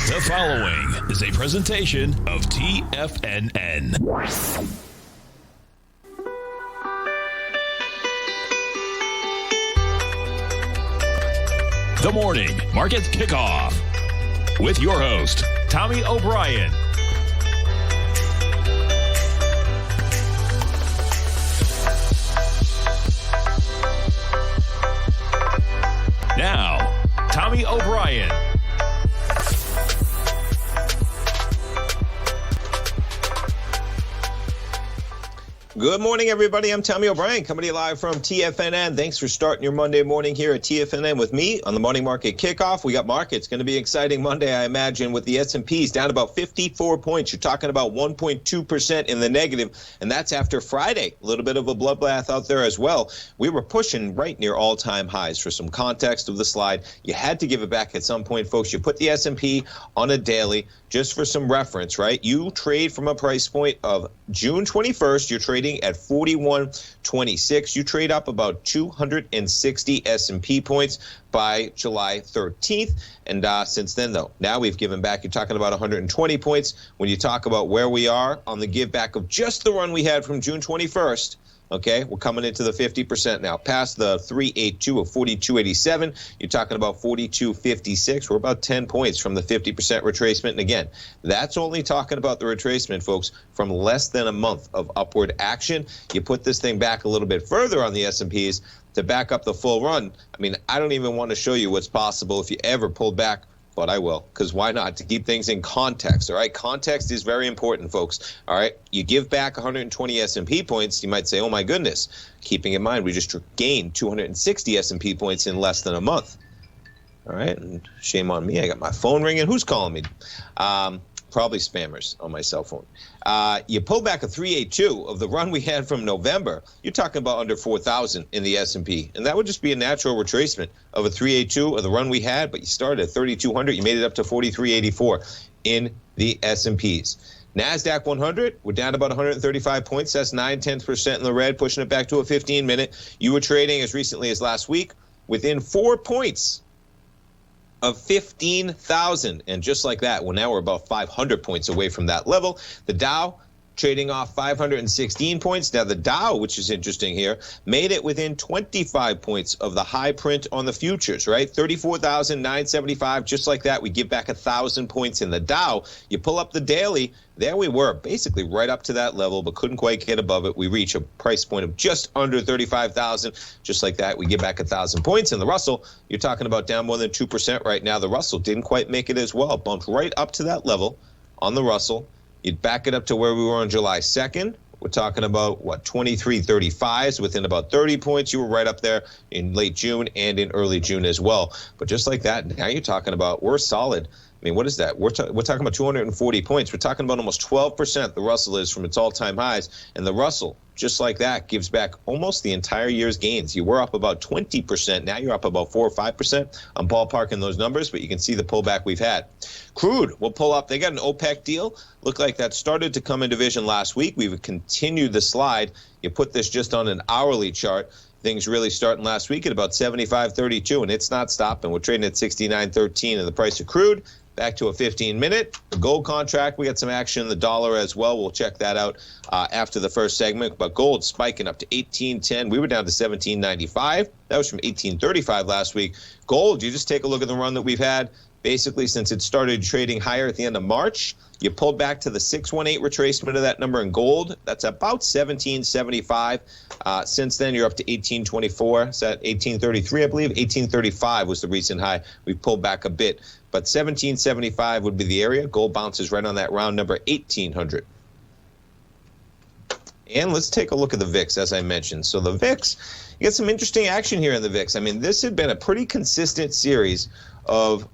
The following is a presentation of TFNN. The Morning Market Kickoff with your host, Tommy O'Brien. Now, Tommy O'Brien. Good morning, everybody. I'm Tommy O'Brien, coming to you live from TFNN. Thanks for starting your Monday morning here at TFNN with me on the Morning Market Kickoff. We got markets. Going to be an exciting Monday, I imagine, with the S&Ps down about 54 points. You're talking about 1.2% in the negative, and that's after Friday. A little bit of a bloodbath out there as well. We were pushing right near all-time highs. For some context of the slide, you had to give it back at some point, folks. You put the S&P on a daily. Just for some reference, right? You trade from a price point of June 21st. You're trading at 41.26. You trade up about 260 S&P points by July 13th. And since then, though, now we've given back. You're talking about 120 points. When you talk about where we are on the give back of just the run we had from June 21st, okay, we're coming into the 50% now. Past the 382 of 42.87, you're talking about 42.56. We're about 10 points from the 50% retracement. And again, that's only talking about the retracement, folks, from less than a month of upward action. You put this thing back a little bit further on the S&Ps to back up the full run. I mean, I don't even want to show you what's possible if you ever pulled back, but I will, because why not? To keep things in context, all right? Context is very important, folks, all right? You give back 120 S&P points, you might say, oh, my goodness. Keeping in mind, we just gained 260 S&P points in less than a month, all right? And shame on me. I got my phone ringing. Who's calling me? Probably spammers on my cell phone. You pull back a 382 of the run we had from November. You're talking about under 4,000 in the S&P. And that would just be a natural retracement of a 382 of the run we had. But you started at 3,200. You made it up to 43.84 in the S&Ps. NASDAQ 100, we're down about 135 points. That's 0.9% in the red, pushing it back to a 15-minute. You were trading as recently as last week within 4 points of 15,000. And just like that, well, now we're about 500 points away from that level. The Dow trading off 516 points. Now, the Dow, which is interesting here, made it within 25 points of the high print on the futures, right? 34,975, just like that. We give back 1,000 points in the Dow. You pull up the daily, there we were, basically right up to that level, but couldn't quite get above it. We reach a price point of just under 35,000. Just like that, we give back 1,000 points. And the Russell, you're talking about down more than 2% right now. The Russell didn't quite make it as well. Bumped right up to that level on the Russell. You'd back it up to where we were on July 2nd. We're talking about, 23.35s within about 30 points. You were right up there in late June and in early June as well. But just like that, now you're talking about, we're solid. I mean, what is that? We're talking about 240 points. We're talking about almost 12% the Russell is from its all-time highs. And the Russell, just like that, gives back almost the entire year's gains. You were up about 20%. Now you're up about 4 or 5%. I'm ballparking those numbers, but you can see the pullback we've had. Crude will pull up. They got an OPEC deal. Looked like that started to come into vision last week. We've continued the slide. You put this just on an hourly chart. Things really starting last week at about 75.32, and it's not stopping. We're trading at 69.13 in the price of crude. Back to a 15-minute. The gold contract, we got some action in the dollar as well. We'll check that out after the first segment. But gold spiking up to 18.10. We were down to 17.95. That was from 18.35 last week. Gold, you just take a look at the run that we've had. Basically, since it started trading higher at the end of March, you pulled back to the 618 retracement of that number in gold. That's about 17.75. Since then, you're up to 18.24. It's at 18.33, I believe. 18.35 was the recent high. We've pulled back a bit. But 17.75 would be the area. Gold bounces right on that round number, 1,800. And let's take a look at the VIX, as I mentioned. So the VIX, you get some interesting action here in the VIX. I mean, this had been a pretty consistent series of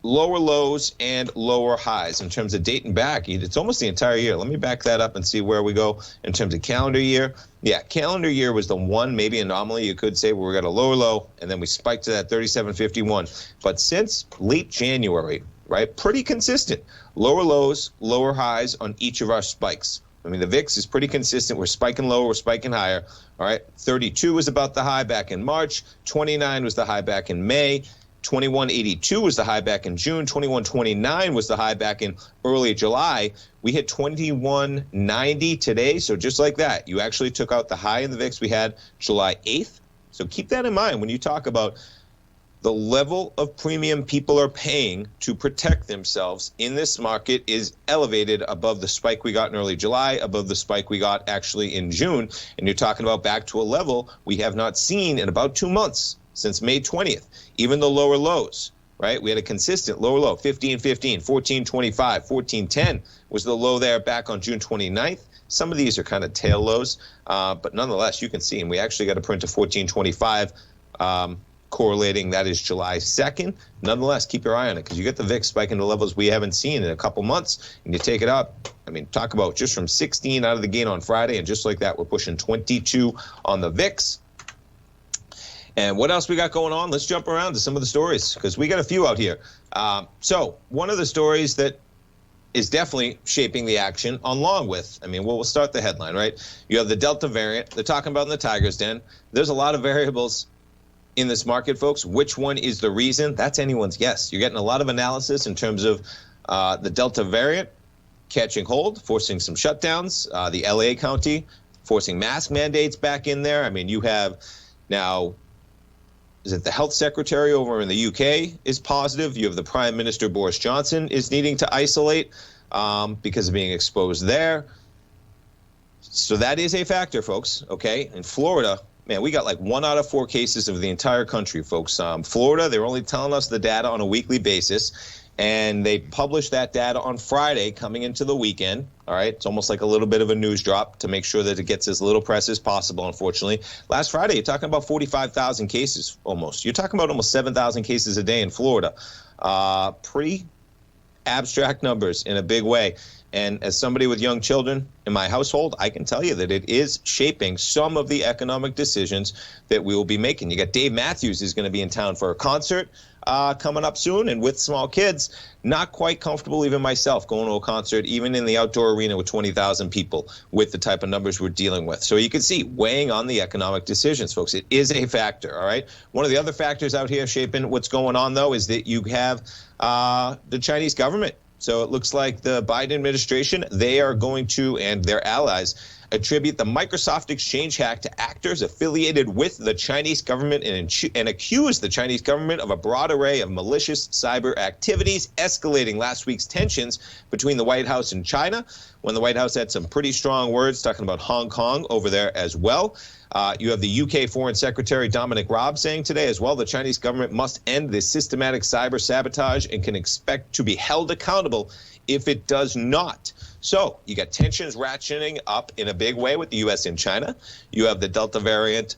lower lows and lower highs in terms of dating back. It's almost the entire year. Let me back that up and see where we go in terms of calendar year. Yeah, calendar year was the one maybe anomaly you could say where we got a lower low and then we spiked to that 37.51. But since late January, right, pretty consistent. Lower lows, lower highs on each of our spikes. I mean, the VIX is pretty consistent. We're spiking lower, we're spiking higher. All right, 32 was about the high back in March. 29 was the high back in May. 2182 was the high back in June. 2129 was the high back in early July. We hit 2190 today. So just like that, you actually took out the high in the VIX we had July 8th. So keep that in mind when you talk about the level of premium people are paying to protect themselves in this market is elevated above the spike we got in early July, above the spike we got actually in June. And you're talking about back to a level we have not seen in about 2 months since May 20th. Even the lower lows, right? We had a consistent lower low, 15.15, 14.25, 14.10 was the low there back on June 29th. Some of these are kind of tail lows, but nonetheless, you can see, and we actually got a print of 14.25 correlating. That is July 2nd. Nonetheless, keep your eye on it because you get the VIX spiking to levels we haven't seen in a couple months, and you take it up. I mean, talk about just from 16 out of the gate on Friday, and just like that, we're pushing 22 on the VIX. And what else we got going on? Let's jump around to some of the stories because we got a few out here. So one of the stories that is definitely shaping the action along with, we'll start the headline, right? You have the Delta variant. They're talking about in the Tiger's Den. There's a lot of variables in this market, folks. Which one is the reason? That's anyone's guess. You're getting a lot of analysis in terms of the Delta variant catching hold, forcing some shutdowns, the LA County forcing mask mandates back in there. You have now, is it the health secretary over in the UK is positive? You have the Prime Minister Boris Johnson is needing to isolate because of being exposed there. So that is a factor, folks, okay? In Florida, man, we got like 1 out of 4 cases of the entire country, folks. Florida, they're only telling us the data on a weekly basis, and they published that data on Friday coming into the weekend. All right, it's almost like a little bit of a news drop to make sure that it gets as little press as possible, unfortunately. Last Friday, you're talking about 45,000 cases almost. You're talking about almost 7,000 cases a day in Florida. Pretty abstract numbers in a big way. And as somebody with young children in my household, I can tell you that it is shaping some of the economic decisions that we will be making. You got Dave Matthews is going to be in town for a concert coming up soon. And with small kids, not quite comfortable, even myself, going to a concert, even in the outdoor arena with 20,000 people with the type of numbers we're dealing with. So you can see weighing on the economic decisions, folks. It is a factor, all right? One of the other factors out here shaping what's going on, though, is that you have the Chinese government. So it looks like the Biden administration, they are going to, and their allies, attribute the Microsoft Exchange hack to actors affiliated with the Chinese government and accuse the Chinese government of a broad array of malicious cyber activities, escalating last week's tensions between the White House and China, when the White House had some pretty strong words talking about Hong Kong over there as well. You have the UK Foreign Secretary Dominic Raab saying today as well, the Chinese government must end this systematic cyber sabotage and can expect to be held accountable if it does not. So you got tensions ratcheting up in a big way with the U.S. and China. You have the Delta variant,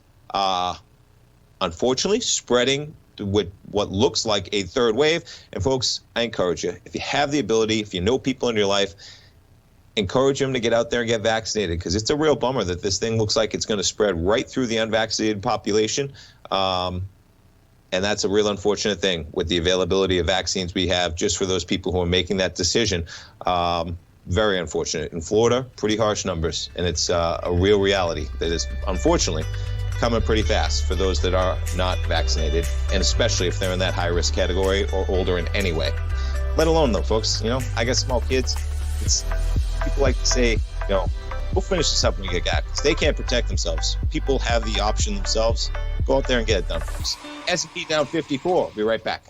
unfortunately, spreading with what looks like a third wave. And folks, I encourage you, if you have the ability, if you know people in your life, encourage them to get out there and get vaccinated, because it's a real bummer that this thing looks like it's going to spread right through the unvaccinated population. And that's a real unfortunate thing with the availability of vaccines we have just for those people who are making that decision. Very unfortunate. In Florida, pretty harsh numbers, and it's a real reality that is unfortunately coming pretty fast for those that are not vaccinated, and especially if they're in that high-risk category or older in any way. Let alone, though, folks, I got small kids. People like to say, we'll finish this up when we get back. They can't protect themselves. People have the option themselves. Go out there and get it done, folks. S&P down 54. We'll be right back.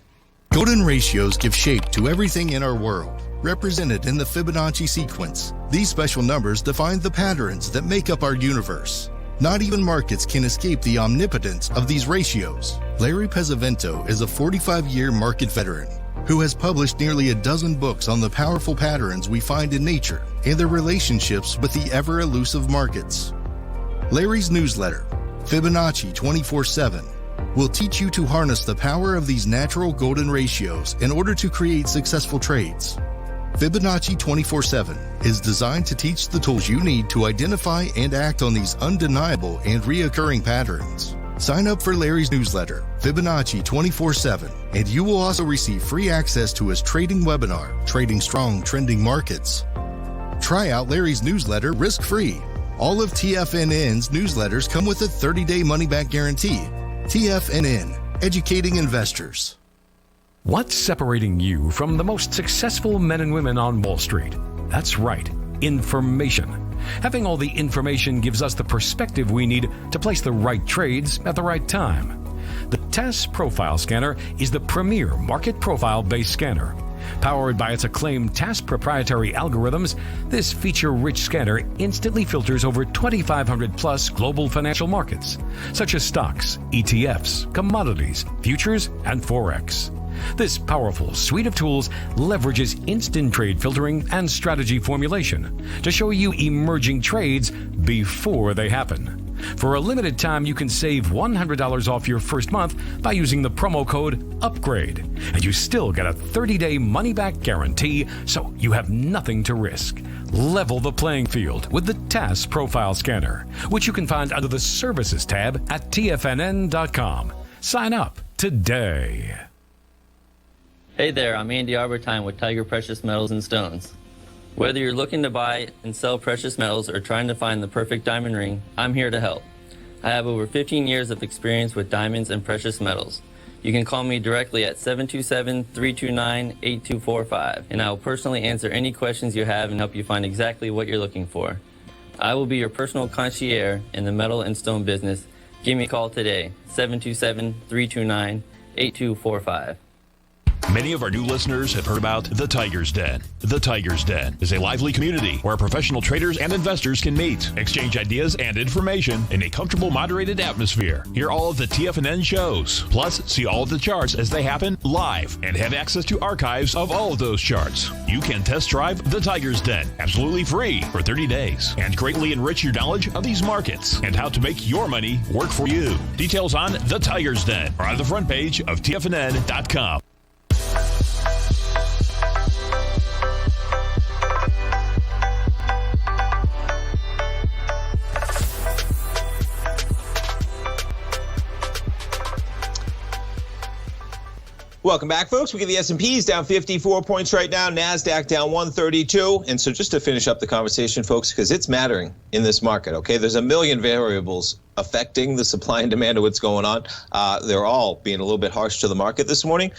Golden ratios give shape to everything in our world, represented in the Fibonacci sequence. These special numbers define the patterns that make up our universe. Not even markets can escape the omnipotence of these ratios. Larry Pesavento is a 45-year market veteran who has published nearly a dozen books on the powerful patterns we find in nature and their relationships with the ever-elusive markets. Larry's newsletter, Fibonacci 24/7, will teach you to harness the power of these natural golden ratios in order to create successful trades. Fibonacci 24/7 is designed to teach the tools you need to identify and act on these undeniable and reoccurring patterns. Sign up for Larry's newsletter, Fibonacci 24/7, and you will also receive free access to his trading webinar, Trading Strong Trending Markets. Try out Larry's newsletter risk-free. All of TFNN's newsletters come with a 30-day money-back guarantee. TFNN, educating investors. What's separating you from the most successful men and women on Wall Street? That's right, information. Having all the information gives us the perspective we need to place the right trades at the right time. The TAS Profile Scanner is the premier market profile-based scanner. Powered by its acclaimed TAS proprietary algorithms, this feature-rich scanner instantly filters over 2,500 plus global financial markets, such as stocks, ETFs, commodities, futures, and Forex. This powerful suite of tools leverages instant trade filtering and strategy formulation to show you emerging trades before they happen. For a limited time, you can save $100 off your first month by using the promo code UPGRADE, and you still get a 30-day money-back guarantee, so you have nothing to risk. Level the playing field with the TAS Profile Scanner, which you can find under the Services tab at TFNN.com. Sign up today. Hey there, I'm Andy Arbertine with Tiger Precious Metals and Stones. Whether you're looking to buy and sell precious metals or trying to find the perfect diamond ring, I'm here to help. I have over 15 years of experience with diamonds and precious metals. You can call me directly at 727-329-8245, and I will personally answer any questions you have and help you find exactly what you're looking for. I will be your personal concierge in the metal and stone business. Give me a call today, 727-329-8245. Many of our new listeners have heard about The Tiger's Den. The Tiger's Den is a lively community where professional traders and investors can meet, exchange ideas and information in a comfortable, moderated atmosphere. Hear all of the TFNN shows, plus see all of the charts as they happen live and have access to archives of all of those charts. You can test drive The Tiger's Den absolutely free for 30 days and greatly enrich your knowledge of these markets and how to make your money work for you. Details on The Tiger's Den are on the front page of TFNN.com. Welcome back, folks. We get the S&Ps down 54 points right now. NASDAQ down 132. And so just to finish up the conversation, folks, because it's mattering in this market, okay? There's a million variables affecting the supply and demand of what's going on. They're all being a little bit harsh to the market this morning.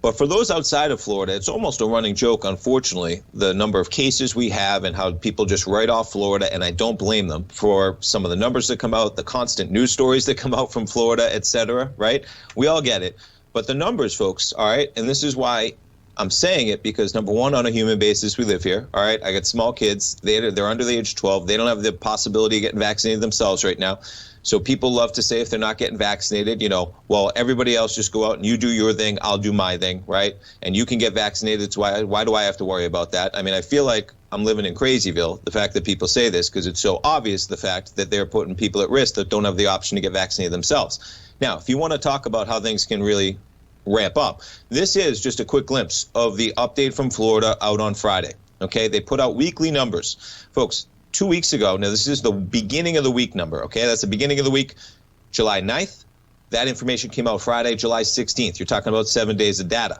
But for those outside of Florida, it's almost a running joke, unfortunately, the number of cases we have and how people just write off Florida, and I don't blame them for some of the numbers that come out, the constant news stories that come out from Florida, et cetera, right? We all get it. But the numbers, folks, all right, and this is why I'm saying it, because, number one, on a human basis, we live here, all right? I got small kids. They're under the age of 12. They don't have the possibility of getting vaccinated themselves right now. So people love to say if they're not getting vaccinated, well, everybody else just go out and you do your thing, I'll do my thing, right? And you can get vaccinated, so why do I have to worry about that? I mean, I feel like I'm living in Crazyville, the fact that people say this, because it's so obvious the fact that they're putting people at risk that don't have the option to get vaccinated themselves. Now, if you want to talk about how things can really ramp up, this is just a quick glimpse of the update from Florida out on Friday. Okay, they put out weekly numbers. Folks, 2 weeks ago, now this is the beginning of the week number, okay? That's the beginning of the week, July 9th. That information came out Friday, July 16th. You're talking about 7 days of data.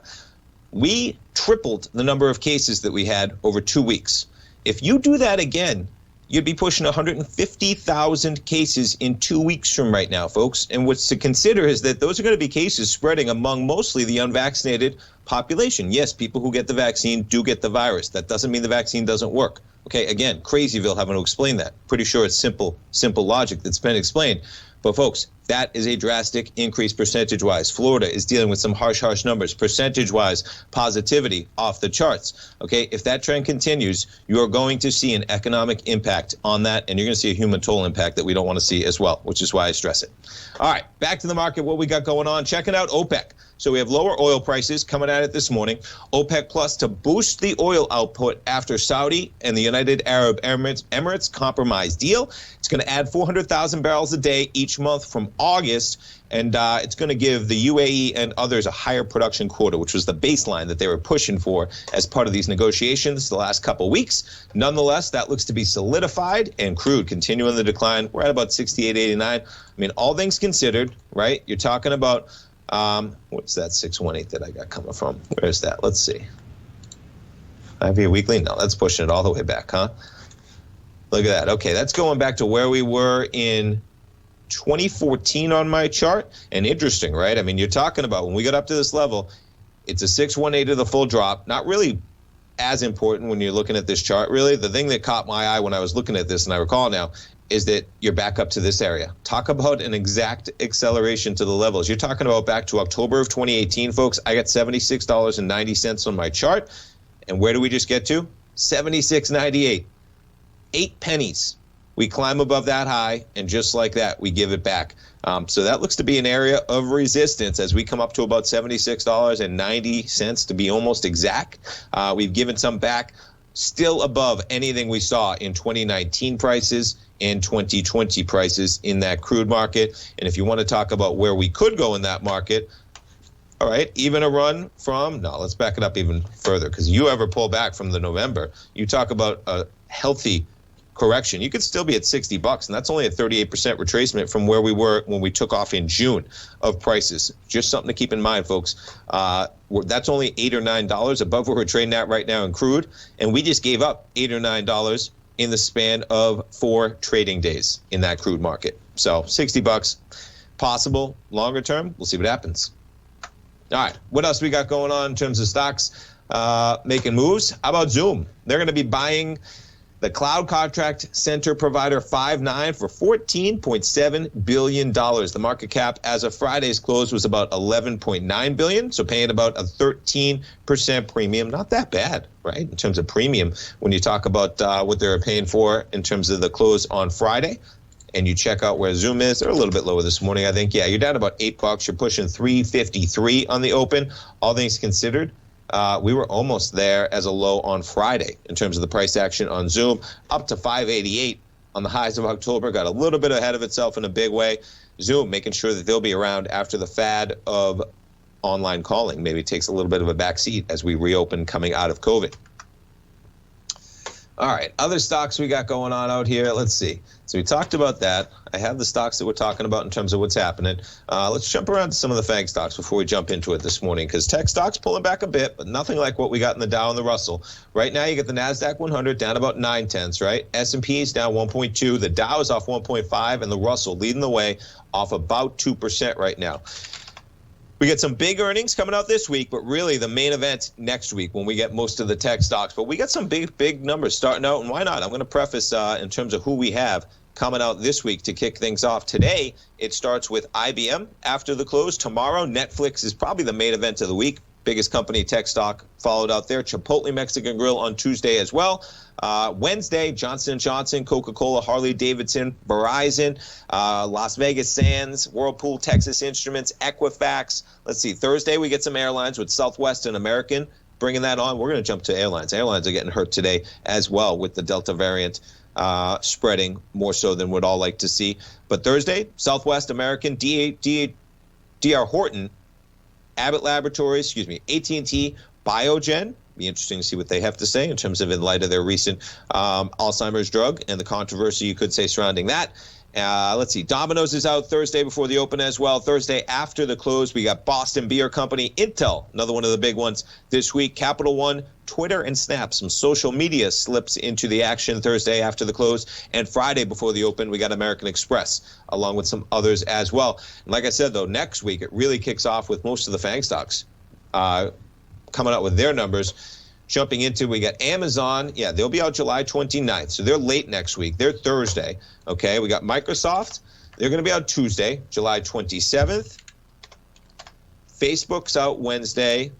We tripled the number of cases that we had over 2 weeks. If you do that again, you'd be pushing 150,000 cases in 2 weeks from right now, folks. And what's to consider is that those are going to be cases spreading among mostly the unvaccinated population. Yes, people who get the vaccine do get the virus. That doesn't mean the vaccine doesn't work. Okay, again, Crazyville having to explain that. Pretty sure it's simple logic that's been explained. But folks, that is a drastic increase percentage-wise. Florida is dealing with some harsh numbers. Percentage-wise, positivity off the charts. Okay, if that trend continues, you're going to see an economic impact on that, and you're going to see a human toll impact that we don't want to see as well, which is why I stress it. All right, back to the market, what we got going on. Checking out OPEC. So we have lower oil prices coming at it this morning. OPEC Plus to boost the oil output after Saudi and the United Arab Emirates compromise deal. It's going to add 400,000 barrels a day each month from August, and it's going to give the UAE and others a higher production quota, which was the baseline that they were pushing for as part of these negotiations the last couple weeks. Nonetheless, that looks to be solidified, and crude continuing the decline. We're at about 68.89. I mean, all things considered, right? You're talking about what's that 618 that I got coming from? Where is that? Let's see. IV weekly? No, that's pushing it all the way back, huh? Look at that. Okay, that's going back to where we were in 2014 on my chart. And interesting, right? I mean, you're talking about when we got up to this level, It's a 618 to the full drop. Not really as important when you're looking at this chart, really. The thing that caught my eye when I was looking at this, and I recall now, is that you're back up to this area. Talk about an exact acceleration to the levels. You're talking about back to October of 2018, folks. I got $76.90 on my chart. And where do we just get to? $76.98. 8 pennies. We climb above that high, and just like that, we give it back. So that looks to be an area of resistance as we come up to about $76.90 to be almost exact. We've given some back, still above anything we saw in 2019 prices and 2020 prices in that crude market. And if you want to talk about where we could go in that market, all right, even a run from, no, let's back it up even further, because you ever pull back from the November, you talk about a healthy correction, you could still be at $60, and that's only a 38% retracement from where we were when we took off in June of prices. Just something to keep in mind, folks. That's only $8 or $9 above where we're trading at right now in crude, and we just gave up $8 or $9 in the span of 4 trading days in that crude market. So $60 possible longer term. We'll see what happens. All right, what else we got going on in terms of stocks making moves? How about Zoom? They're going to be buying the cloud contract center provider Five9 for $14.7 billion. The market cap as of Friday's close was about $11.9 billion, so paying about a 13% premium. Not that bad, right, in terms of premium when you talk about what they're paying for in terms of the close on Friday. And you check out where Zoom is. They're a little bit lower this morning, I think. Yeah, you're down about $8. You're pushing $3.53 on the open. All things considered, we were almost there as a low on Friday in terms of the price action on Zoom, up to $5.88 on the highs of October. Got a little bit ahead of itself in a big way. Zoom making sure that they'll be around after the fad of online calling. Maybe it takes a little bit of a backseat as we reopen coming out of COVID. All right, other stocks we got going on out here. Let's see. So we talked about that. I have the stocks that we're talking about in terms of what's happening. Let's jump around to some of the FANG stocks before we jump into it this morning, because tech stocks pulling back a bit, but nothing like what we got in the Dow and the Russell. Right now, you get the NASDAQ 100 down about 0.9, right? S&P is down 1.2. The Dow is off 1.5, and the Russell leading the way off about 2% right now. We get some big earnings coming out this week, but really the main event next week when we get most of the tech stocks. But we got some big numbers starting out, and why not? I'm going to preface in terms of who we have coming out this week to kick things off. Today, it starts with IBM after the close. Tomorrow, Netflix is probably the main event of the week. Biggest company, tech stock, followed out there. Chipotle Mexican Grill on Tuesday as well. Wednesday, Johnson & Johnson, Coca-Cola, Harley-Davidson, Verizon, Las Vegas Sands, Whirlpool, Texas Instruments, Equifax. Let's see, Thursday we get some airlines with Southwest and American bringing that on. We're going to jump to airlines. Airlines are getting hurt today as well with the Delta variant spreading more so than we'd all like to see. But Thursday, Southwest, American, D.R. Horton, Abbott Laboratories, AT&T, Biogen. Be interesting to see what they have to say in terms of in light of their recent Alzheimer's drug and the controversy you could say surrounding that. Let's see. Domino's is out Thursday before the open as well. Thursday after the close, we got Boston Beer Company, Intel, another one of the big ones this week. Capital One, Twitter, and Snap. Some social media slips into the action Thursday after the close. And Friday before the open, we got American Express, along with some others as well. And like I said, though, next week it really kicks off with most of the FANG stocks coming out with their numbers. Jumping into, we got Amazon. Yeah, they'll be out July 29th. So they're late next week. They're Thursday. Okay, we got Microsoft. They're going to be out Tuesday, July 27th. Facebook's out Wednesday.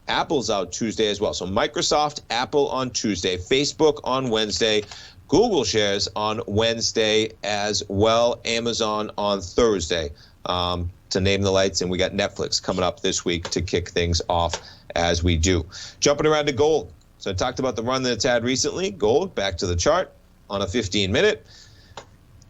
Apple's out Tuesday as well. So Microsoft, Apple on Tuesday, Facebook on Wednesday, Google shares on Wednesday as well, Amazon on Thursday, to name the lights. And we got Netflix coming up this week to kick things off as we do. Jumping around to gold. So I talked about the run that it's had recently. Gold, back to the chart on a 15-minute.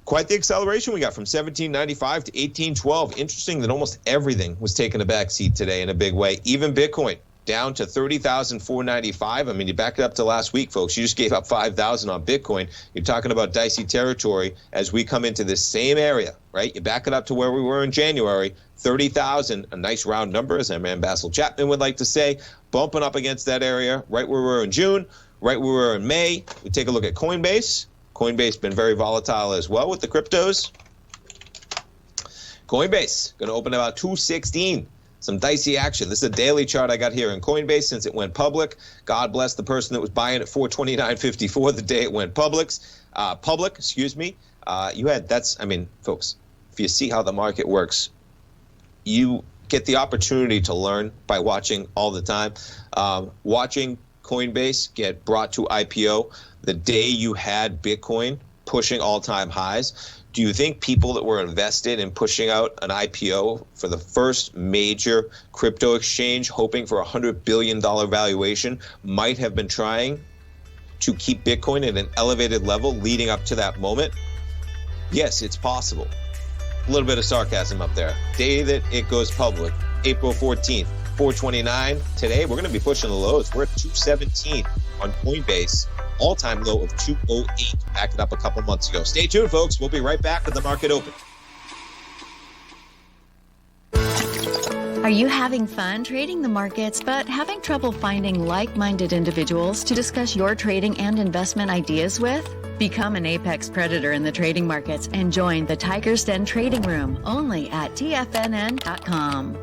Quite the acceleration we got from 1795 to 1812. Interesting that almost everything was taking a back seat today in a big way. Even Bitcoin down to 30,495. I mean, you back it up to last week, folks. You just gave up 5,000 on Bitcoin. You're talking about dicey territory as we come into this same area, right? You back it up to where we were in January, 30,000, a nice round number, as our man Basil Chapman would like to say, bumping up against that area right where we were in June, right where we were in May. We take a look at Coinbase. Coinbase been very volatile as well with the cryptos. Coinbase going to open about 216. some dicey action. This is a daily chart I got here in Coinbase since it went public. God bless the person that was buying at 429.54 the day it went public. Folks, if you see how the market works, you get the opportunity to learn by watching all the time. Watching Coinbase get brought to IPO the day you had Bitcoin pushing all-time highs. Do you think people that were invested in pushing out an IPO for the first major crypto exchange, hoping for a $100 billion valuation, might have been trying to keep Bitcoin at an elevated level leading up to that moment? Yes, it's possible. A little bit of sarcasm up there. Day that it goes public, April 14th, 429. Today, we're going to be pushing the lows. We're at 217 on Coinbase. All-time low of 208, backed it up a couple months ago. Stay tuned, folks. We'll be right back with the market open. Are you having fun trading the markets but having trouble finding like-minded individuals to discuss your trading and investment ideas with? Become an apex predator in the trading markets and join the Tiger's Den Trading Room only at TFNN.com.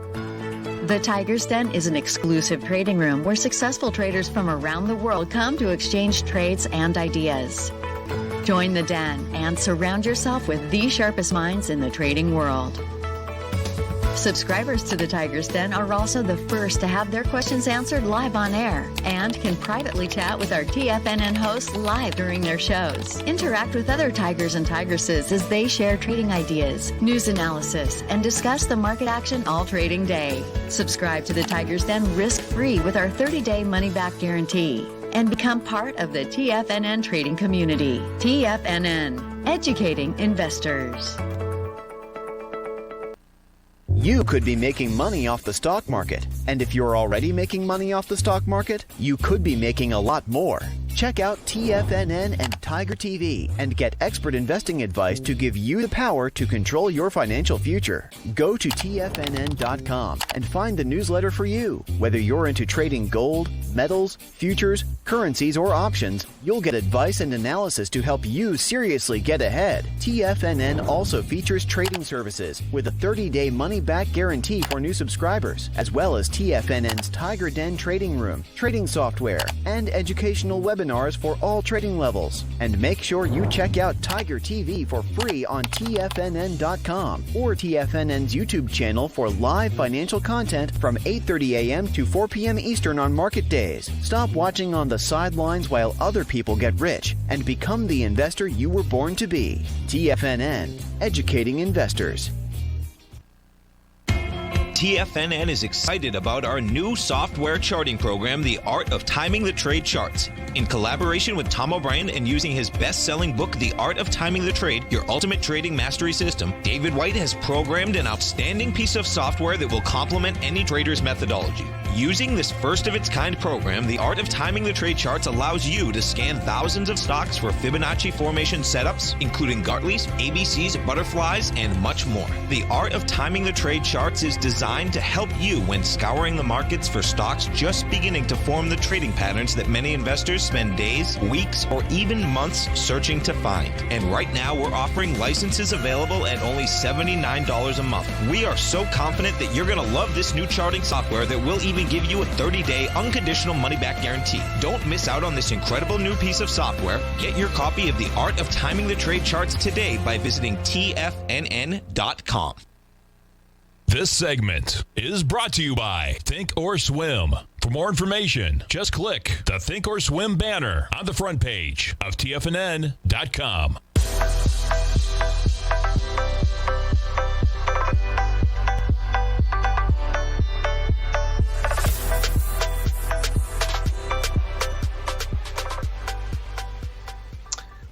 The Tiger's Den is an exclusive trading room where successful traders from around the world come to exchange trades and ideas. Join the den and surround yourself with the sharpest minds in the trading world. Subscribers to the Tiger's Den are also the first to have their questions answered live on air and can privately chat with our TFNN hosts live during their shows. Interact with other Tigers and Tigresses as they share trading ideas, news analysis, and discuss the market action all trading day. Subscribe to the Tiger's Den risk-free with our 30-day money-back guarantee and become part of the TFNN trading community. TFNN, educating investors. You could be making money off the stock market. And if you're already making money off the stock market, you could be making a lot more. Check out TFNN and Tiger TV and get expert investing advice to give you the power to control your financial future. Go to TFNN.com and find the newsletter for you. Whether you're into trading gold, metals, futures, currencies, or options, you'll get advice and analysis to help you seriously get ahead. TFNN also features trading services with a 30-day money-back guarantee for new subscribers, as well as TFNN's Tiger Den Trading Room, trading software, and educational webinars for all trading levels. And make sure you check out Tiger TV for free on TFNN.com or TFNN's YouTube channel for live financial content from 8:30 a.m. to 4 p.m. Eastern on market days. Stop watching on the sidelines while other people get rich and become the investor you were born to be. TFNN, educating investors. TFNN is excited about our new software charting program, The Art of Timing the Trade Charts. In collaboration with Tom O'Brien and using his best-selling book, The Art of Timing the Trade, Your Ultimate Trading Mastery System, David White has programmed an outstanding piece of software that will complement any trader's methodology. Using this first-of-its-kind program, The Art of Timing the Trade Charts allows you to scan thousands of stocks for Fibonacci formation setups, including Gartleys, ABCs, butterflies, and much more. The Art of Timing the Trade Charts is designed to help you when scouring the markets for stocks just beginning to form the trading patterns that many investors spend days, weeks, or even months searching to find. And right now, we're offering licenses available at only $79 a month. We are so confident that you're going to love this new charting software that will even give you a 30-day unconditional money-back guarantee. Don't miss out on this incredible new piece of software. Get your copy of The Art of Timing the Trade Charts today by visiting TFNN.com. This segment is brought to you by Think or Swim. For more information, just click the Think or Swim banner on the front page of TFNN.com.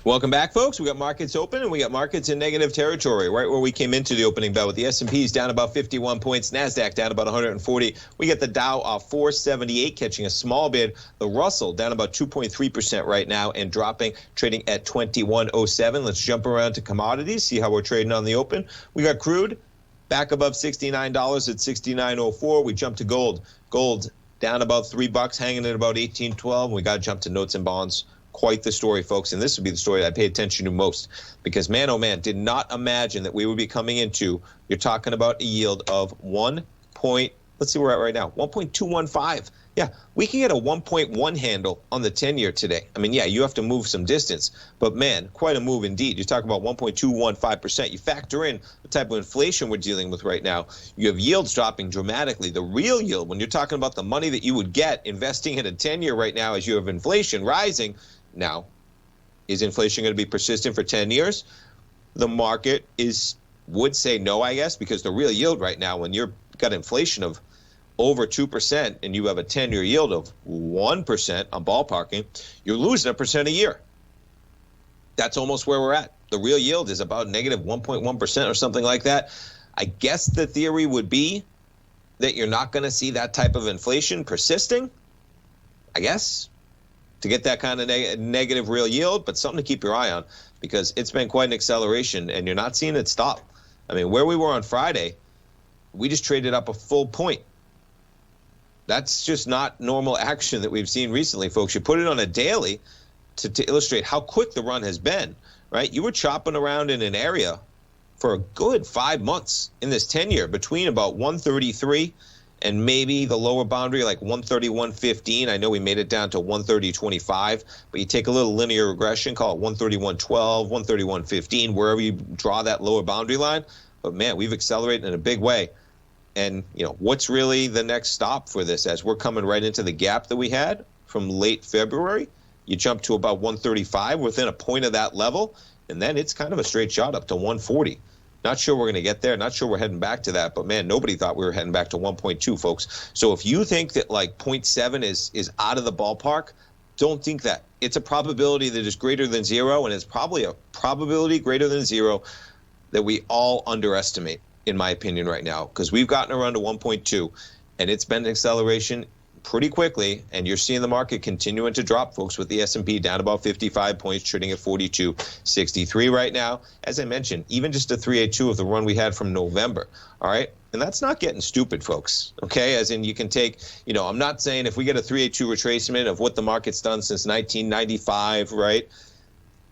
Welcome back, folks. We got markets open and we got markets in negative territory, right where we came into the opening bell with the S&P's down about 51 points, NASDAQ down about 140. We got the Dow off 478, catching a small bid. The Russell down about 2.3% right now and dropping, trading at 2107. Let's jump around to commodities, see how we're trading on the open. We got crude back above $69 at 69.04. We jumped to gold. Gold down about $3, hanging at about 18.12. We got to jump to notes and bonds. Quite the story, folks, and this would be the story I pay attention to most because, man, oh, man, did not imagine that we would be coming into, you're talking about a yield of 1.2%. Let's see where we're at right now. 1.215. Yeah, we can get a 1.1 handle on the 10-year today. I mean, yeah, you have to move some distance, but man, quite a move indeed. You talk about 1.215%. You factor in the type of inflation we're dealing with right now. You have yields dropping dramatically. The real yield, when you're talking about the money that you would get investing in a 10-year right now as you have inflation rising. Now, is inflation going to be persistent for 10 years? The market would say no, I guess, because the real yield right now, when you've got inflation of over 2% and you have a 10-year yield of 1%, I'm ballparking, you're losing 1% a year. That's almost where we're at. The real yield is about negative 1.1% or something like that. I guess the theory would be that you're not going to see that type of inflation persisting, I guess, to get that kind of negative real yield, but something to keep your eye on because it's been quite an acceleration and you're not seeing it stop. I mean, where we were on Friday, we just traded up a full point. That's just not normal action that we've seen recently, folks. You put it on a daily to illustrate how quick the run has been, right? You were chopping around in an area for a good 5 months in this 10-year between about 133 and maybe the lower boundary like 131.15. I know we made it down to 130.25, but you take a little linear regression, call it 131.12, 131.15, wherever you draw that lower boundary line. But man, we've accelerated in a big way. And, you know, what's really the next stop for this as we're coming right into the gap that we had from late February? You jump to about 135 within a point of that level, and then it's kind of a straight shot up to 140. Not sure we're going to get there. Not sure we're heading back to that. But, man, nobody thought we were heading back to 1.2, folks. So if you think that, like, 0.7 is out of the ballpark, don't think that. It's a probability that is greater than zero, and it's probably a probability greater than zero that we all underestimate, in my opinion, right now, because we've gotten around to 1.2, and it's been an acceleration pretty quickly, and you're seeing the market continuing to drop, folks, with the S&P down about 55 points, trading at 42.63 right now. As I mentioned, even just a 382 of the run we had from November, all right? And that's not getting stupid, folks, okay? As in you can take, you know, I'm not saying if we get a 382 retracement of what the market's done since 1995, right?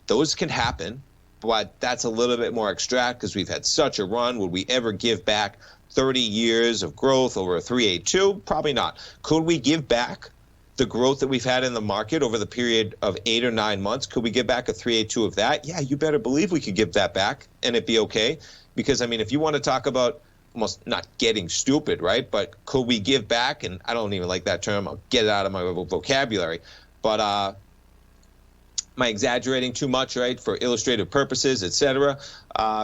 Those can happen. But that's a little bit more extract because we've had such a run. Would we ever give back 30 years of growth over a 382? Probably not. Could we give back the growth that we've had in the market over the period of 8 or 9 months? Could we give back a 382 of that? Yeah, you better believe we could give that back and it'd be okay. Because, I mean, if you want to talk about almost not getting stupid, right? But could we give back? And I don't even like that term. I'll get it out of my vocabulary. But, am I exaggerating too much, right, for illustrative purposes, et cetera?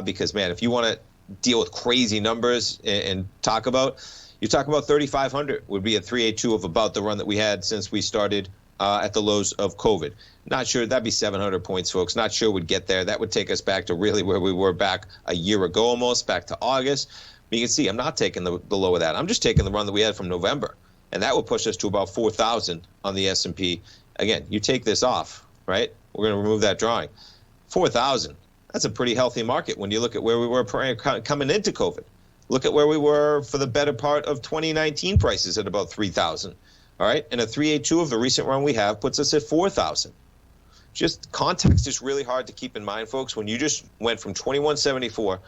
Because, man, if you want to deal with crazy numbers and talk about, you talk about 3,500 would be a 382 of about the run that we had since we started at the lows of COVID. Not sure. That'd be 700 points, folks. Not sure we'd get there. That would take us back to really where we were back a year ago almost, back to August. But you can see I'm not taking the low of that. I'm just taking the run that we had from November. And that would push us to about 4,000 on the S&P. Again, you take this off, right? We're going to remove that drawing. 4,000. That's a pretty healthy market when you look at where we were coming into COVID. Look at where we were for the better part of 2019 prices at about 3,000. All right. And a 382 of the recent run we have puts us at 4,000. Just context is really hard to keep in mind, folks, when you just went from 2174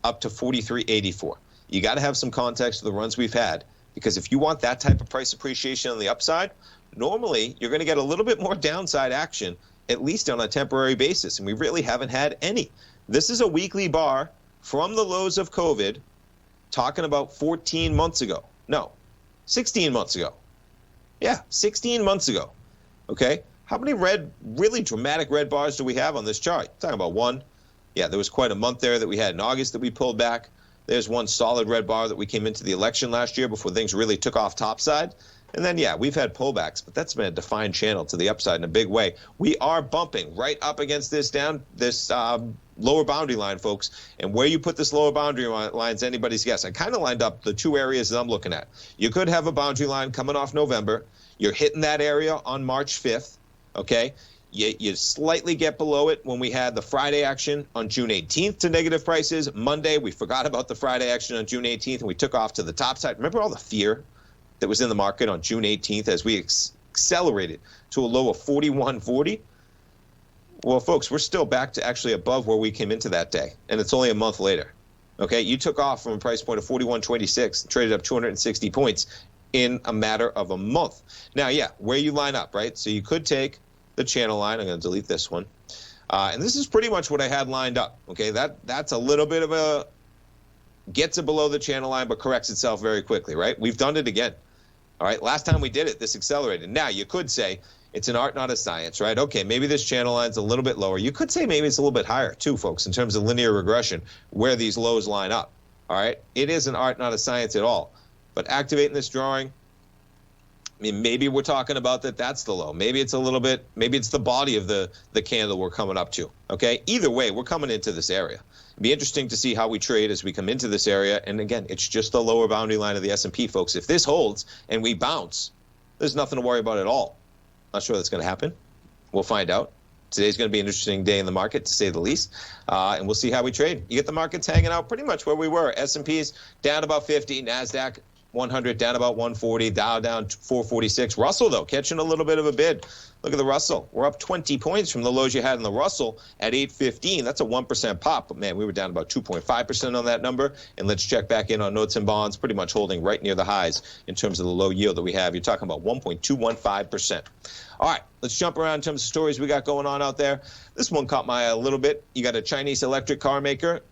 up to 4384. You got to have some context of the runs we've had, because if you want that type of price appreciation on the upside, normally you're going to get a little bit more downside action, at least on a temporary basis, and we really haven't had any. This is a weekly bar from the lows of COVID, talking about 14 months ago. No, 16 months ago. Yeah, 16 months ago. Okay? How many really dramatic red bars do we have on this chart? Talking about one. Yeah, there was quite a month there that we had in August that we pulled back. There's one solid red bar that we came into the election last year before things really took off topside. And then, yeah, we've had pullbacks, but that's been a defined channel to the upside in a big way. We are bumping right up against this lower boundary line, folks. And where you put this lower boundary line is anybody's guess. I kind of lined up the two areas that I'm looking at. You could have a boundary line coming off November. You're hitting that area on March 5th, okay? You slightly get below it when we had the Friday action on June 18th to negative prices. Monday, we forgot about the Friday action on June 18th, and we took off to the top side. Remember all the fear that was in the market on June 18th as we accelerated to a low of 41.40? Well, folks, we're still back to actually above where we came into that day, and it's only a month later. Okay, you took off from a price point of 41.26, traded up 260 points in a matter of a month. Now, yeah, where you line up, right? So you could take the channel line. I'm going to delete this one. And this is pretty much what I had lined up. Okay, that's a little bit of a gets it below the channel line, but corrects itself very quickly, right? We've done it again. All right, last time we did it, this accelerated. Now, you could say it's an art, not a science, right? Okay, maybe this channel line's a little bit lower. You could say maybe it's a little bit higher too, folks, in terms of linear regression, where these lows line up. All right, it is an art, not a science at all. But activating this drawing, I mean, maybe we're talking about that's the low. Maybe it's a little bit, maybe it's the body of the candle we're coming up to, okay? Either way, we're coming into this area. It'd be interesting to see how we trade as we come into this area. And again, it's just the lower boundary line of the S&P, folks. If this holds and we bounce, there's nothing to worry about at all. Not sure that's going to happen. We'll find out. Today's going to be an interesting day in the market, to say the least, and we'll see how we trade. You get the markets hanging out pretty much where we were. S&P's down about 50, NASDAQ 100 down about 140, Dow down 446. Russell, though, catching a little bit of a bid. Look at the Russell. We're up 20 points from the lows you had in the Russell at 815. That's a 1% pop. But, man, we were down about 2.5% on that number. And let's check back in on notes and bonds, pretty much holding right near the highs in terms of the low yield that we have. You're talking about 1.215%. All right, let's jump around in terms of stories we got going on out there. This one caught my eye a little bit. You got a Chinese electric car maker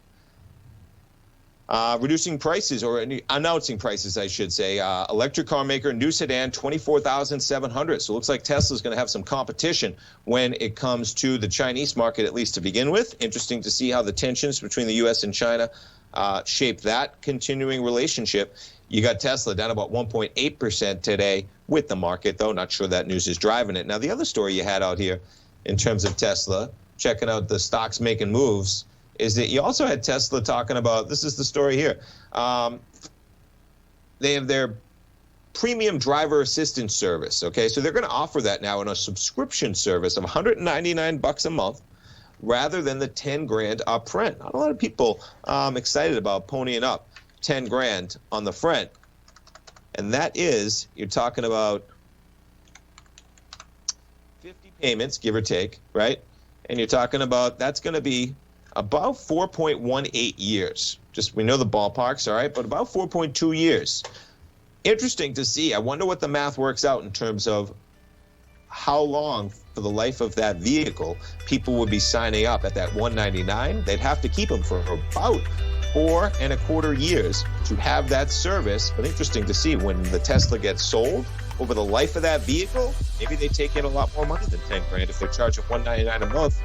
reducing prices, or announcing prices, I should say. Electric car maker, new sedan, $24,700. So it looks like Tesla's going to have some competition when it comes to the Chinese market, at least to begin with. Interesting to see how the tensions between the U.S. and China shape that continuing relationship. You got Tesla down about 1.8% today with the market, though. Not sure that news is driving it. Now, the other story you had out here in terms of Tesla, checking out the stocks making moves, is that you also had Tesla talking about, this is the story here, they have their premium driver assistance service, okay? So they're going to offer that now in a subscription service of $199 a month rather than the 10 grand up front. Not a lot of people excited about ponying up 10 grand on the front. And that is, you're talking about 50 payments, give or take, right? And you're talking about, that's going to be about 4.18 years. Just, we know the ballparks, all right, but about 4.2 years. Interesting to see. I wonder what the math works out in terms of how long for the life of that vehicle people would be signing up at that $199. They'd have to keep them for about 4.25 years to have that service. But interesting to see when the Tesla gets sold over the life of that vehicle, maybe they take in a lot more money than 10 grand. If they're charging $199 a month,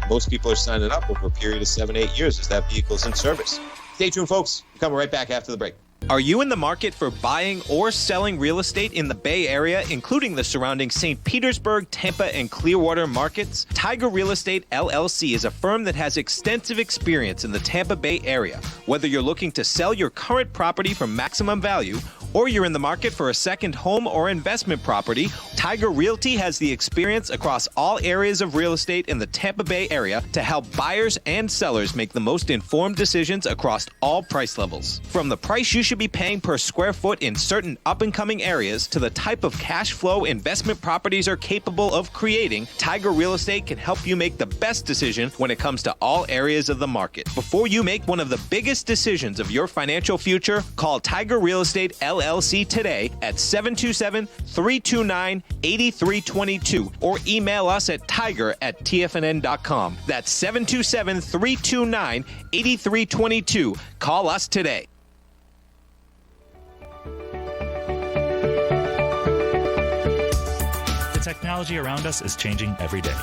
most people are signing up over a period of 7-8 years as that vehicle's in service. Stay tuned, folks. We're coming right back after the break. Are you in the market for buying or selling real estate in the Bay Area, including the surrounding St. Petersburg, Tampa, and Clearwater markets? Tiger Real Estate LLC is a firm that has extensive experience in the Tampa Bay area. Whether you're looking to sell your current property for maximum value, or you're in the market for a second home or investment property, Tiger Realty has the experience across all areas of real estate in the Tampa Bay area to help buyers and sellers make the most informed decisions across all price levels. From the price you should be paying per square foot in certain up-and-coming areas to the type of cash flow investment properties are capable of creating, Tiger Real Estate can help you make the best decision when it comes to all areas of the market. Before you make one of the biggest decisions of your financial future, call Tiger Real Estate LLC today at 727-329-8322 or email us at tiger@tfnn.com. That's 727-329-8322. Call us today. The technology around us is changing every day.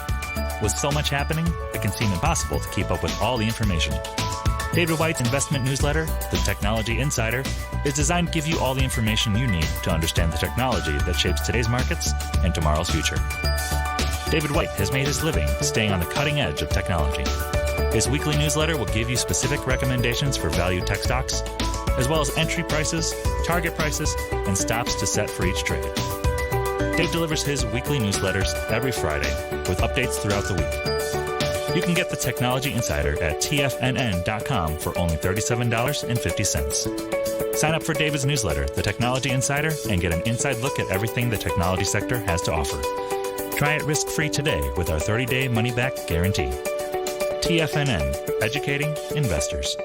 With so much happening, it can seem impossible to keep up with all the information. David White's investment newsletter, The Technology Insider, is designed to give you all the information you need to understand the technology that shapes today's markets and tomorrow's future. David White has made his living staying on the cutting edge of technology. His weekly newsletter will give you specific recommendations for value tech stocks, as well as entry prices, target prices, and stops to set for each trade. Dave delivers his weekly newsletters every Friday with updates throughout the week. You can get the Technology Insider at TFNN.com for only $37.50. Sign up for David's newsletter, The Technology Insider, and get an inside look at everything the technology sector has to offer. Try it risk-free today with our 30-day money-back guarantee. TFNN, educating investors.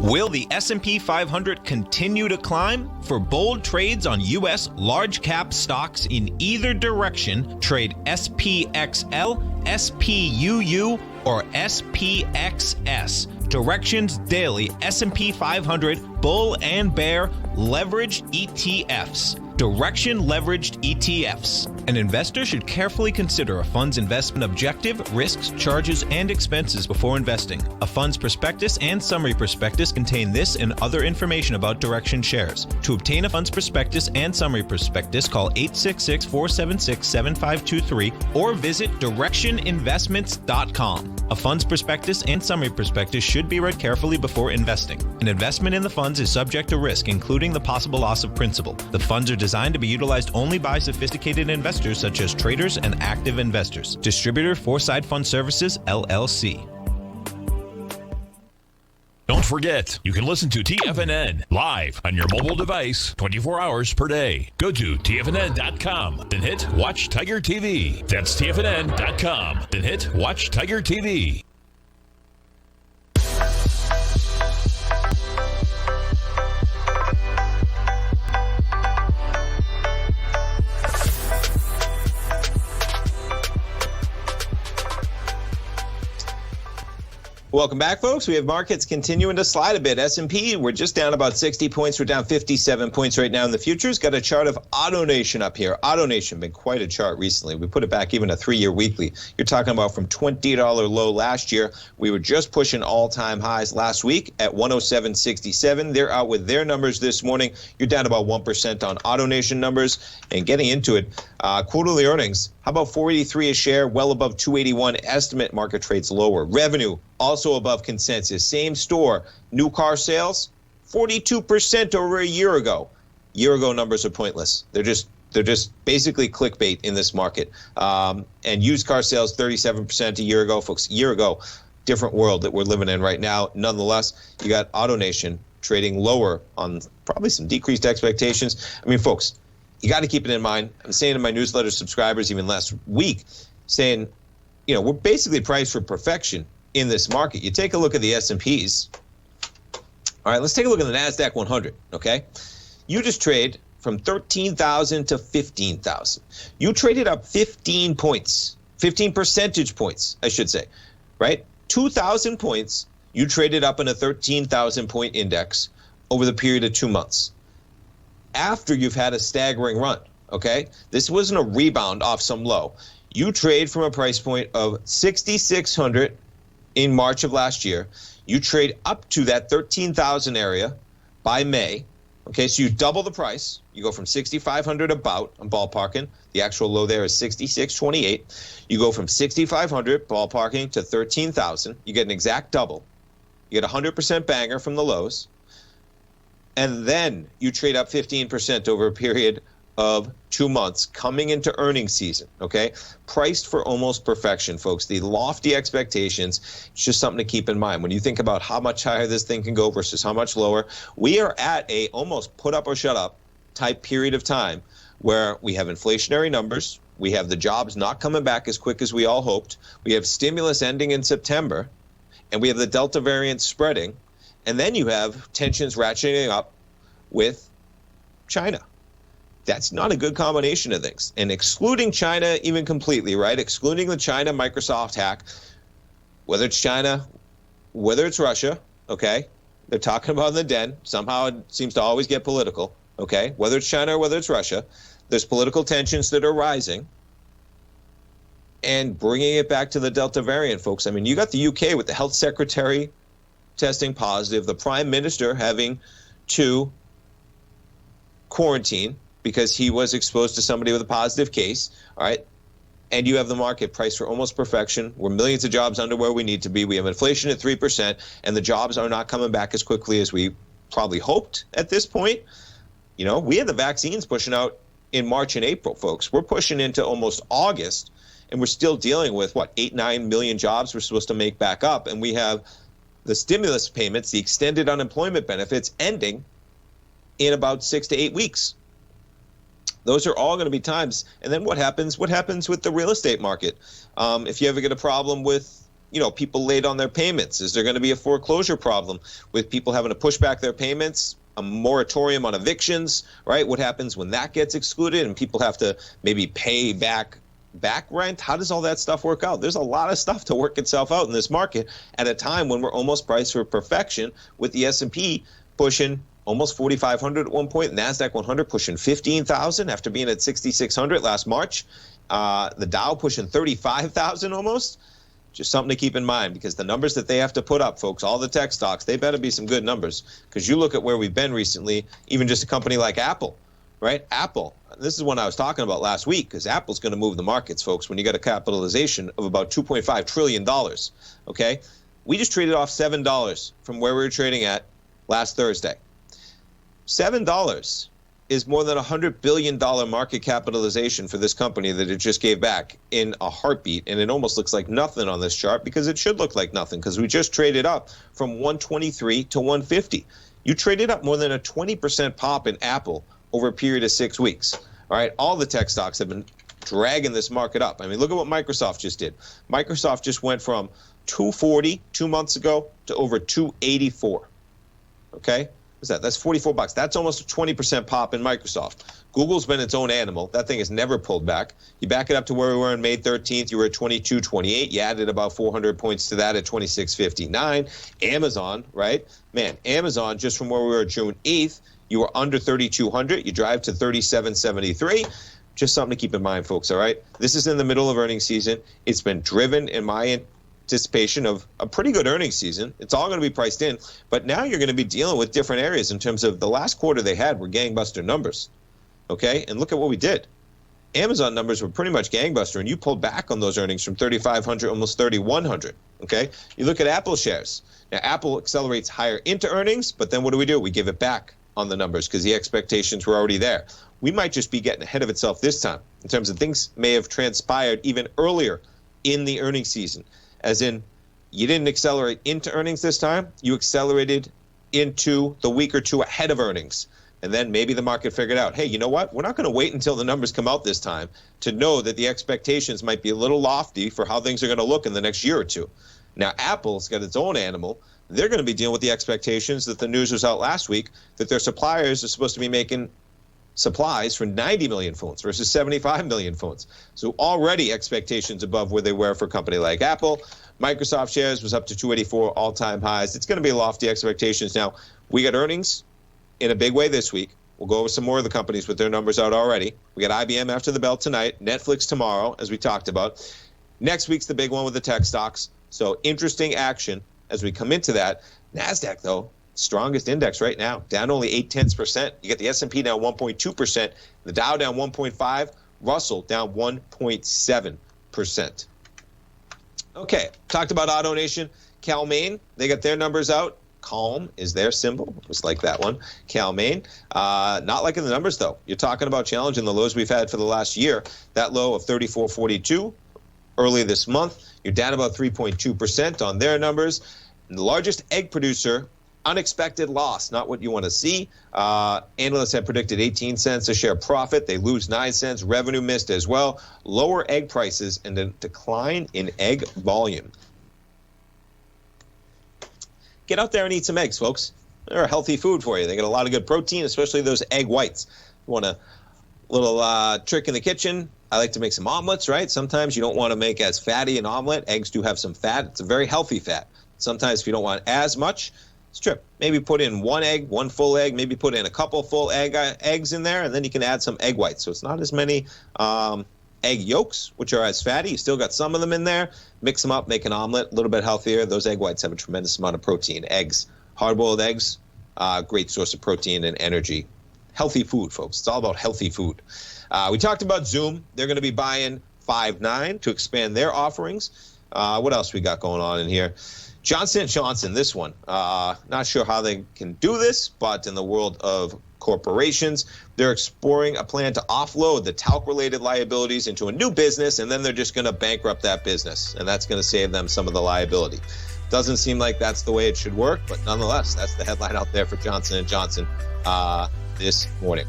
Will the S&P 500 continue to climb? For bold trades on U.S. large cap stocks in either direction, trade SPXL, SPUU, or SPXS. Directions Daily S&P 500 Bull and Bear Leveraged ETFs. Direction Leveraged ETFs. An investor should carefully consider a fund's investment objective, risks, charges, and expenses before investing. A fund's prospectus and summary prospectus contain this and other information about Direction shares. To obtain a fund's prospectus and summary prospectus, call 866-476-7523 or visit directioninvestments.com. A fund's prospectus and summary prospectus should be read carefully before investing. An investment in the funds is subject to risk, including the possible loss of principal. The funds are designed to be utilized only by sophisticated investors such as traders and active investors. Distributor Foreside Fund Services, LLC. Don't forget, you can listen to TFNN live on your mobile device 24 hours per day. Go to TFNN.com, then hit Watch Tiger TV. That's TFNN.com, then hit Watch Tiger TV. Welcome back, folks. We have markets continuing to slide a bit. S&P, we're just down about 60 points. We're down 57 points right now in the futures. Got a chart of AutoNation up here. AutoNation, been quite a chart recently. We put it back even a 3-year weekly. You're talking about from $20 low last year. We were just pushing all-time highs last week at 107.67. They're out with their numbers this morning. You're down about 1% on AutoNation numbers. And getting into it, quarterly earnings, how about 483 a share, well above 281 estimate, market trades lower. Revenue, also above consensus. Same store, new car sales, 42% over a year ago. Year ago numbers are pointless. They're just basically clickbait in this market. And used car sales, 37% a year ago, folks. A year ago, different world that we're living in right now. Nonetheless, you got AutoNation trading lower on probably some decreased expectations. I mean, folks, you got to keep it in mind. I'm saying to my newsletter subscribers even last week, saying, you know, we're basically priced for perfection in this market. You take a look at the S&Ps. All right, let's take a look at the NASDAQ 100, okay? You just trade from 13,000 to 15,000. You traded up 15 points, 15 percentage points, I should say, right? 2,000 points, you traded up in a 13,000 point index over the period of 2 months. After you've had a staggering run, okay? This wasn't a rebound off some low. You trade from a price point of 6,600 in March of last year. You trade up to that 13,000 area by May. Okay, so you double the price. You go from 6,500 about, I'm ballparking. The actual low there is 66.28. You go from 6,500 ballparking to 13,000. You get an exact double. You get a 100% banger from the lows. And then you trade up 15% over a period of 2 months coming into earnings season, okay? Priced for almost perfection, folks. The lofty expectations, it's just something to keep in mind. When you think about how much higher this thing can go versus how much lower, we are at a almost put up or shut up type period of time where we have inflationary numbers, we have the jobs not coming back as quick as we all hoped, we have stimulus ending in September, and we have the Delta variant spreading, and then you have tensions ratcheting up with China. That's not a good combination of things. And excluding China even completely, right? Excluding the China Microsoft hack, whether it's China, whether it's Russia, okay? They're talking about in the den. Somehow it seems to always get political, okay? Whether it's China or whether it's Russia, there's political tensions that are rising. And bringing it back to the Delta variant, folks. I mean, you got the UK with the health secretary testing positive, the prime minister having to quarantine because he was exposed to somebody with a positive case, all right? And you have the market priced for almost perfection. We're millions of jobs under where we need to be. We have inflation at 3%, and the jobs are not coming back as quickly as we probably hoped at this point. You know, we had the vaccines pushing out in March and April, folks. We're pushing into almost August, and we're still dealing with, 8-9 million jobs we're supposed to make back up, and we have the stimulus payments, the extended unemployment benefits ending in about 6 to 8 weeks. Those are all going to be times. And then what happens? What happens with the real estate market? If you ever get a problem with people late on their payments? Is there going to be a foreclosure problem with people having to push back their payments? A moratorium on evictions, right? What happens when that gets excluded and people have to maybe pay back rent? How does all that stuff work out? There's a lot of stuff to work itself out in this market at a time when we're almost priced for perfection, with the S&P pushing almost 4,500 at one point, NASDAQ 100 pushing 15,000 after being at 6,600 last March. The Dow pushing 35,000 almost. Just something to keep in mind, because the numbers that they have to put up, folks, all the tech stocks, they better be some good numbers, because you look at where we've been recently, even just a company like Apple, right? Apple, this is one I was talking about last week, because Apple's going to move the markets, folks, when you got a capitalization of about $2.5 trillion, okay? We just traded off $7 from where we were trading at last Thursday. $7 is more than $100 billion market capitalization for this company that it just gave back in a heartbeat. And it almost looks like nothing on this chart, because it should look like nothing, because we just traded up from 123 to 150. You traded up more than a 20% pop in Apple over a period of 6 weeks. All right, all the tech stocks have been dragging this market up. I mean, look at what Microsoft just did. Microsoft just went from 240 2 months ago to over 284. Okay? What's that? That's $44. That's almost a 20% pop in Microsoft. Google's been its own animal. That thing has never pulled back. You back it up to where we were on May 13th, you were at 22.28. You added about 400 points to that at 26.59. Amazon, right? Man, Amazon, just from where we were June 8th, you were under 3,200. You drive to 37.73. Just something to keep in mind, folks, all right? This is in the middle of earnings season. It's been driven, in my anticipation, of a pretty good earnings season. It's all going to be priced in, but now you're going to be dealing with different areas in terms of the last quarter they had were gangbuster numbers, okay? And look at what we did. Amazon numbers were pretty much gangbuster, and you pulled back on those earnings from 3,500, almost 3,100, okay? You look at Apple shares. Now, Apple accelerates higher into earnings, but then what do? We give it back on the numbers because the expectations were already there. We might just be getting ahead of itself this time in terms of things may have transpired even earlier in the earnings season. As in, you didn't accelerate into earnings this time. You accelerated into the week or two ahead of earnings. And then maybe the market figured out, hey, you know what? We're not going to wait until the numbers come out this time to know that the expectations might be a little lofty for how things are going to look in the next year or two. Now, Apple's got its own animal. They're going to be dealing with the expectations that the news was out last week that their suppliers are supposed to be making supplies for 90 million phones versus 75 million phones. So already expectations above where they were for a company like Apple. Microsoft shares was up to 284 all-time highs. It's going to be lofty expectations. Now, we got earnings in a big way this week. We'll go over some more of the companies with their numbers out already. We got IBM after the bell tonight, Netflix tomorrow, as we talked about. Next week's the big one with the tech stocks. So interesting action as we come into that. NASDAQ, though, strongest index right now, down only 0.8%. You get the S&P down 1.2%, the Dow down 1.5%, Russell down 1.7%. Okay, talked about AutoNation. CalMaine, they got their numbers out. Calm is their symbol, just like that one. CalMaine, not liking the numbers, though. You're talking about challenging the lows we've had for the last year. That low of 34.42 early this month. You're down about 3.2% on their numbers. And the largest egg producer, unexpected loss, not what you want to see. Analysts had predicted 18 cents a share profit. They lose 9 cents. Revenue missed as well. Lower egg prices and a decline in egg volume. Get out there and eat some eggs, folks. They're a healthy food for you. They get a lot of good protein, especially those egg whites. You want a little trick in the kitchen? I like to make some omelets, right? Sometimes you don't want to make as fatty an omelet. Eggs do have some fat. It's a very healthy fat. Sometimes if you don't want as much, strip. Maybe put in one egg, one full egg, maybe put in a couple full eggs in there, and then you can add some egg whites. So it's not as many egg yolks, which are as fatty. You still got some of them in there. Mix them up, make an omelet, a little bit healthier. Those egg whites have a tremendous amount of protein. Eggs, hard-boiled eggs, great source of protein and energy. Healthy food, folks. It's all about healthy food. We talked about Zoom. They're going to be buying Five9 to expand their offerings. What else we got going on in here? Johnson & Johnson, this one. Not sure how they can do this, but in the world of corporations, they're exploring a plan to offload the talc-related liabilities into a new business, and then they're just going to bankrupt that business, and that's going to save them some of the liability. Doesn't seem like that's the way it should work, but nonetheless, that's the headline out there for Johnson & Johnson this morning.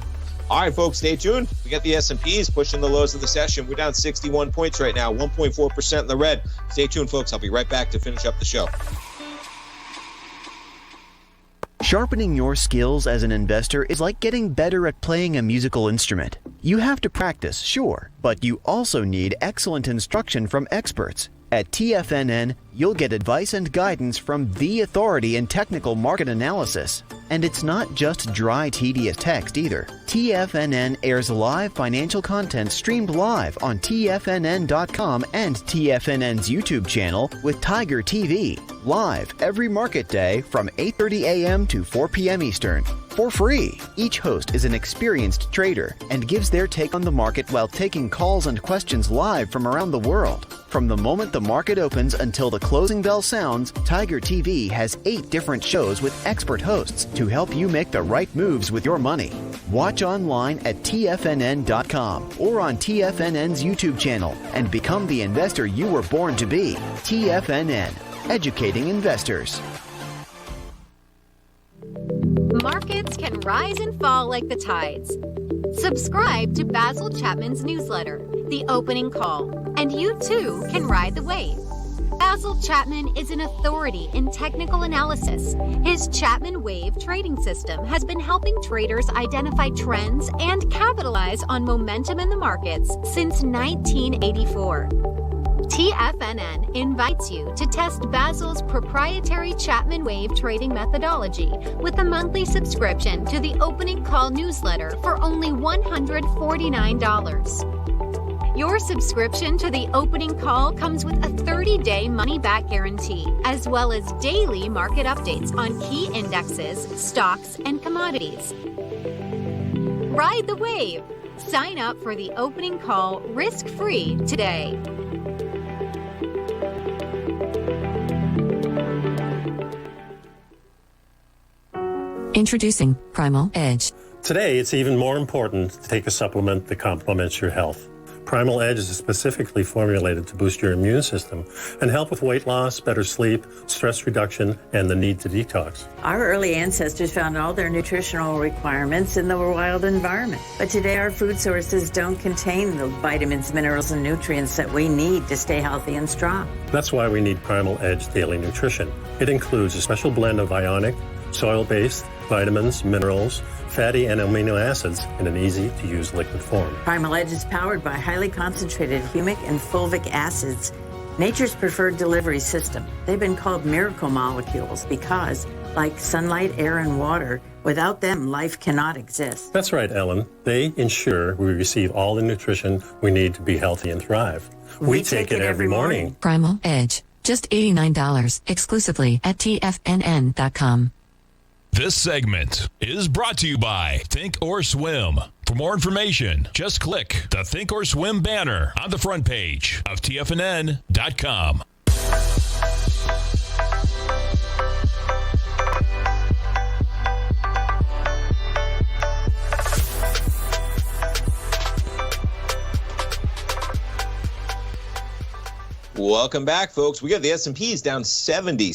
All right, folks, stay tuned. We got the S&Ps pushing the lows of the session. We're down 61 points right now, 1.4% in the red. Stay tuned, folks. I'll be right back to finish up the show. Sharpening your skills as an investor is like getting better at playing a musical instrument. You have to practice, sure, but you also need excellent instruction from experts. At TFNN, you'll get advice and guidance from the authority in technical market analysis. And it's not just dry, tedious text either. TFNN airs live financial content streamed live on TFNN.com and TFNN's YouTube channel with Tiger TV, live every market day from 8:30 a.m. to 4 p.m. Eastern. For free. Each host is an experienced trader and gives their take on the market while taking calls and questions live from around the world. From the moment the market opens until the closing bell sounds, Tiger TV has 8 different shows with expert hosts to help you make the right moves with your money. Watch online at TFNN.com or on TFNN's YouTube channel and become the investor you were born to be. TFNN, educating investors. Markets can rise and fall like the tides. Subscribe to Basil Chapman's newsletter, The Opening Call, and you too can ride the wave. Basil Chapman is an authority in technical analysis. His Chapman Wave trading system has been helping traders identify trends and capitalize on momentum in the markets since 1984. TFNN invites you to test Basil's proprietary Chapman Wave trading methodology with a monthly subscription to the Opening Call newsletter for only $149. Your subscription to the Opening Call comes with a 30-day money-back guarantee, as well as daily market updates on key indexes, stocks, and commodities. Ride the wave. Sign up for the Opening Call risk-free today. Introducing Primal Edge. Today, it's even more important to take a supplement that complements your health. Primal Edge is specifically formulated to boost your immune system and help with weight loss, better sleep, stress reduction, and the need to detox. Our early ancestors found all their nutritional requirements in the wild environment. But today, our food sources don't contain the vitamins, minerals, and nutrients that we need to stay healthy and strong. That's why we need Primal Edge Daily Nutrition. It includes a special blend of ionic, soil-based vitamins, minerals, fatty and amino acids in an easy-to-use liquid form. Primal Edge is powered by highly concentrated humic and fulvic acids, nature's preferred delivery system. They've been called miracle molecules because, like sunlight, air, and water, without them, life cannot exist. That's right, Ellen. They ensure we receive all the nutrition we need to be healthy and thrive. We take it every morning. Primal Edge. Just $89 exclusively at TFNN.com. This segment is brought to you by Think or Swim. For more information, just click the Think or Swim banner on the front page of TFNN.com. Welcome back, folks. We got the S&Ps down 70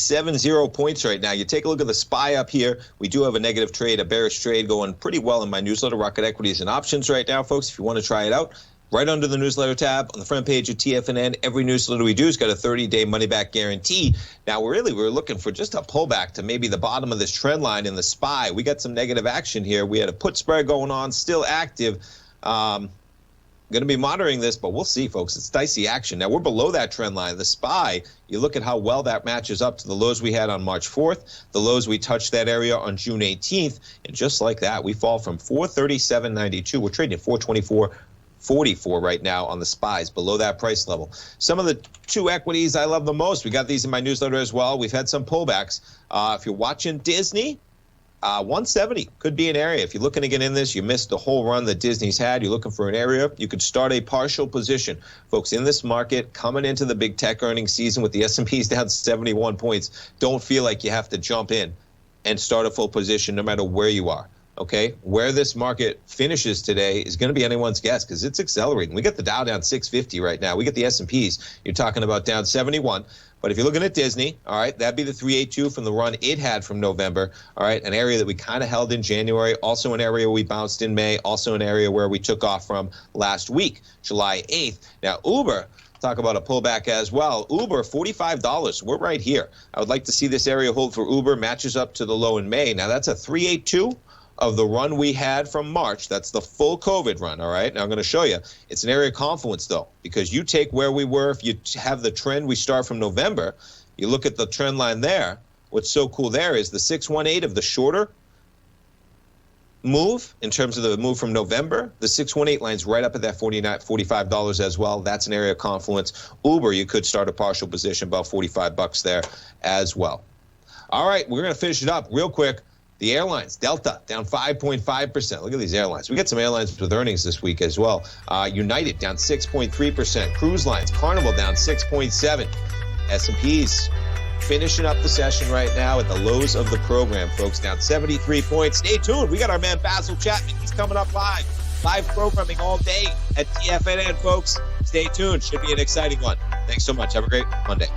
points right now. You take a look at the SPY up here. We do have a negative trade, a bearish trade going pretty well in my newsletter, Rocket Equities and Options right now, folks. If you want to try it out, right under the newsletter tab on the front page of TFNN, every newsletter we do has got a 30-day money-back guarantee. Now, we're looking for just a pullback to maybe the bottom of this trend line in the SPY. We got some negative action here. We had a put spread going on, still active. Going to be monitoring this, but we'll see, folks. It's dicey action. Now, we're below that trend line. The SPY, you look at how well that matches up to the lows we had on March 4th, the lows we touched that area on June 18th, and just like that, we fall from 437.92. We're trading at 424.44 right now on the SPYs, below that price level. Some of the two equities I love the most, we got these in my newsletter as well. We've had some pullbacks. If you're watching Disney, 170 could be an area. If you're looking to get in this, you missed the whole run that Disney's had, you're looking for an area, you could start a partial position. Folks, in this market, coming into the big tech earnings season with the S&Ps down 71 points, don't feel like you have to jump in and start a full position no matter where you are. Okay, where this market finishes today is going to be anyone's guess because it's accelerating. We got the Dow down 650 right now. We get the S&Ps. You're talking about down 71. But if you're looking at Disney, all right, that'd be the 382 from the run it had from November. All right, an area that we kind of held in January, also an area we bounced in May, also an area where we took off from last week, July 8th. Now, Uber, talk about a pullback as well. Uber, $45. We're right here. I would like to see this area hold for Uber, matches up to the low in May. Now, that's a 382 of the run we had from March. That's the full COVID run, all right? Now, I'm going to show you. It's an area of confluence, though, because you take where we were. If you have the trend we start from November, you look at the trend line there. What's so cool there is the 618 of the shorter move in terms of the move from November. The 618 line's right up at that $45 as well. That's an area of confluence. Uber, you could start a partial position, about $45 there as well. All right, we're going to finish it up real quick. The airlines, Delta, down 5.5%. Look at these airlines. We got some airlines with earnings this week as well. United, down 6.3%. Cruise lines, Carnival, down 6.7%. S&Ps finishing up the session right now at the lows of the program, folks, down 73 points. Stay tuned. We got our man Basil Chapman. He's coming up live. Live programming all day at TFNN, folks. Stay tuned. Should be an exciting one. Thanks so much. Have a great Monday.